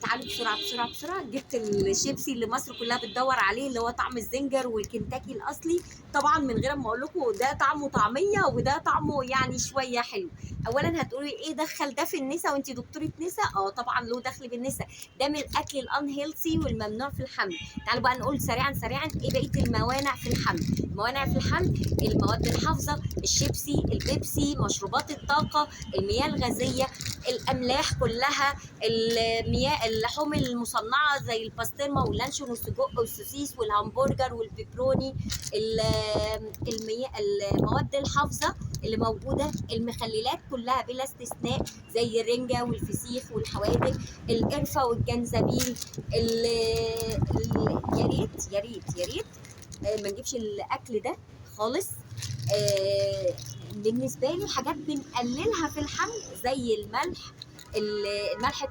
تعالوا بسرعه بسرعه بسرعه، جبت الشيبسي اللي مصر كلها بتدور عليه، اللي هو طعم الزنجر والكنتاكي الاصلي. طبعا من غير ما اقول لكم ده طعمه طعميه وده طعمه يعني شويه حلو. اولا هتقولي ايه دخل ده في النسا وانت دكتوره نسا؟ طبعا له دخل بالنسا، ده من الاكل الان هيلثي والممنوع في الحمل. تعالوا بقى نقول سريعا سريعا ايه بقيه الموانع في الحمل. الموانع في الحمل: المواد الحافظه، الشيبسي، البيبسي، مشروبات الطاقه، المياه الغازيه، الاملاح كلها، المياه، اللحوم المصنعه زي الباسترما واللانشون والسجق والسوسيس والهمبرجر والبيبروني، المياه، المواد الحافظه اللي موجوده، المخللات كلها بلا استثناء زي الرنجه والفسيخ والحوادق، القرفه والجنزبيل. يا ريت يا ريت يا ريت ما نجيبش الاكل ده خالص. بالنسبه لي حاجات بنقللها في الحمل زي الملح، الملح